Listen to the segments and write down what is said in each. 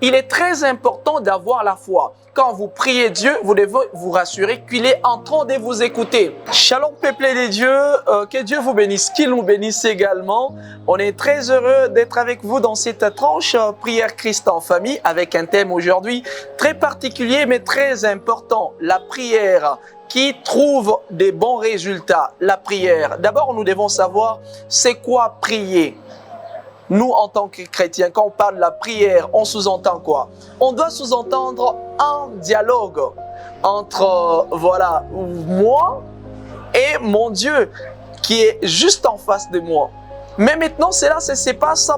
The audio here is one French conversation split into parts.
Il est très important d'avoir la foi. Quand vous priez Dieu, vous devez vous rassurer qu'il est en train de vous écouter. Shalom peuple de Dieu, que Dieu vous bénisse, qu'il nous bénisse également. On est très heureux d'être avec vous dans cette tranche Prière Christ en famille avec un thème aujourd'hui très particulier mais très important, la prière qui trouve des bons résultats. La prière. D'abord, nous devons savoir c'est quoi prier. Nous, en tant que chrétiens, quand on parle de la prière, on sous-entend quoi? On doit sous-entendre un dialogue entre, moi et mon Dieu qui est juste en face de moi. Mais maintenant, cela se passe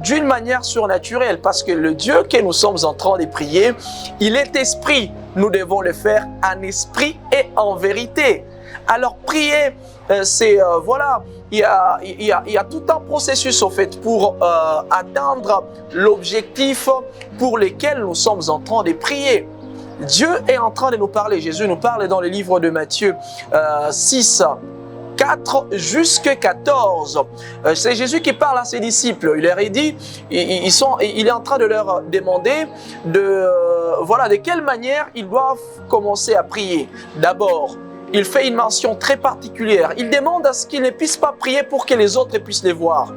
d'une manière surnaturelle parce que le Dieu que nous sommes en train de prier, il est esprit. Nous devons le faire en esprit et en vérité. Alors, prier, il y a tout un processus au fait pour atteindre l'objectif pour lequel nous sommes en train de prier. Dieu est en train de nous parler. Jésus nous parle dans le livre de Matthieu 6, 4 jusqu'à 14. C'est Jésus qui parle à ses disciples. Il leur a dit, il est en train de leur demander de quelle manière ils doivent commencer à prier. D'abord, il fait une mention très particulière. Il demande à ce qu'ils ne puissent pas prier pour que les autres puissent les voir.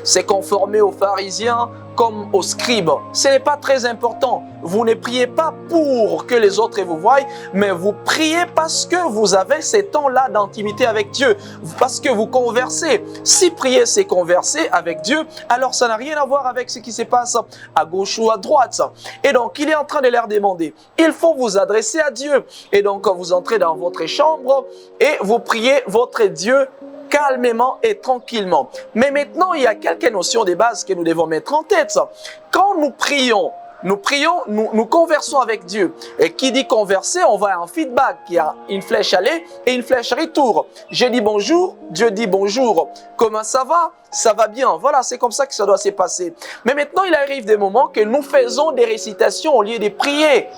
C'est conformé aux pharisiens comme aux scribes. Ce n'est pas très important. Vous ne priez pas pour que les autres vous voient, mais vous priez parce que vous avez ces temps-là d'intimité avec Dieu, parce que vous conversez. Si prier, c'est converser avec Dieu, alors ça n'a rien à voir avec ce qui se passe à gauche ou à droite. Et donc, il est en train de leur demander, il faut vous adresser à Dieu. Et donc, vous entrez dans votre chambre et vous priez votre Dieu calmement et tranquillement. Mais maintenant, il y a quelques notions de base que nous devons mettre en tête. Quand nous prions, nous conversons avec Dieu. Et qui dit converser, on va à un feedback. Il y a une flèche aller et une flèche retour. Je dis bonjour, Dieu dit bonjour. Comment ça va? Ça va bien. Voilà, c'est comme ça que ça doit se passer. Mais maintenant, il arrive des moments que nous faisons des récitations au lieu de prier.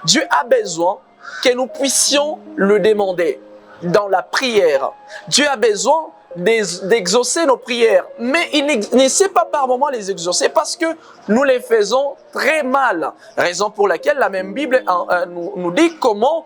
Dieu a besoin que nous puissions le demander. Dans la prière, Dieu a besoin d'exaucer nos prières, mais il ne sait pas par moment les exaucer parce que nous les faisons très mal. Raison pour laquelle la même Bible nous dit comment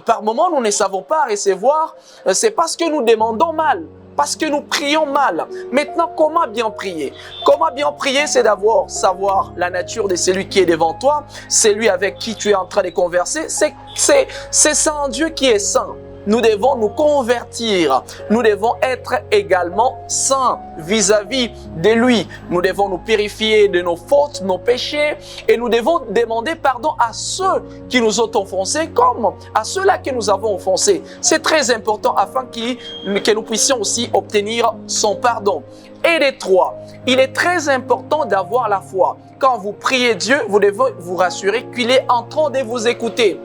par moment nous ne savons pas recevoir, c'est parce que nous demandons mal. Parce que nous prions mal. Maintenant, comment bien prier? Comment bien prier, c'est d'abord savoir la nature de celui qui est devant toi, celui avec qui tu es en train de converser. C'est un Dieu qui est saint. Nous devons nous convertir. Nous devons être également saints vis-à-vis de lui. Nous devons nous purifier de nos fautes, nos péchés, et nous devons demander pardon à ceux qui nous ont offensés comme à ceux-là que nous avons offensés. C'est très important afin que nous puissions aussi obtenir son pardon. Et les trois, il est très important d'avoir la foi. Quand vous priez Dieu, vous devez vous rassurer qu'il est en train de vous écouter.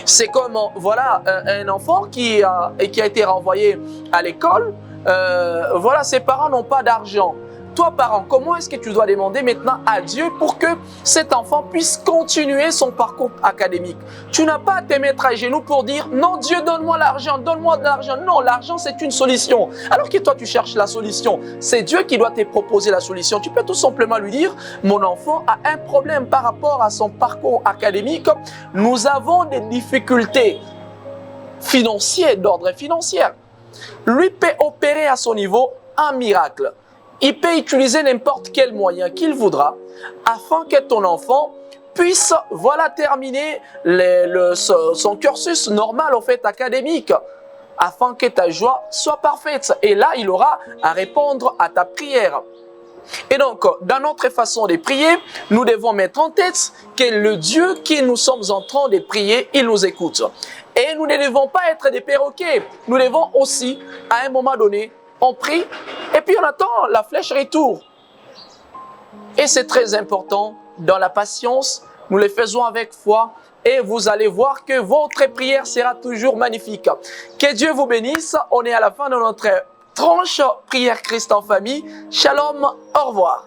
C'est comme un enfant qui a été renvoyé à l'école. Ses parents n'ont pas d'argent. Toi, parent, comment est-ce que tu dois demander maintenant à Dieu pour que cet enfant puisse continuer son parcours académique? Tu n'as pas à te mettre à genoux pour dire « Non, Dieu, donne-moi l'argent, donne-moi de l'argent. » Non, l'argent, c'est une solution. Alors que toi, tu cherches la solution. C'est Dieu qui doit te proposer la solution. Tu peux tout simplement lui dire « Mon enfant a un problème par rapport à son parcours académique. Nous avons des difficultés financières, d'ordre financier. » Lui peut opérer à son niveau un miracle. Il peut utiliser n'importe quel moyen qu'il voudra afin que ton enfant puisse terminer son cursus normal académique afin que ta joie soit parfaite. Et là, il aura à répondre à ta prière. Et donc, dans notre façon de prier, nous devons mettre en tête que le Dieu qui nous sommes en train de prier, il nous écoute. Et nous ne devons pas être des perroquets. Nous devons aussi, à un moment donné, on prie et puis on attend la flèche retour. Et c'est très important, dans la patience, nous le faisons avec foi et vous allez voir que votre prière sera toujours magnifique. Que Dieu vous bénisse. On est à la fin de notre tranche Prière Christ en famille. Shalom, au revoir.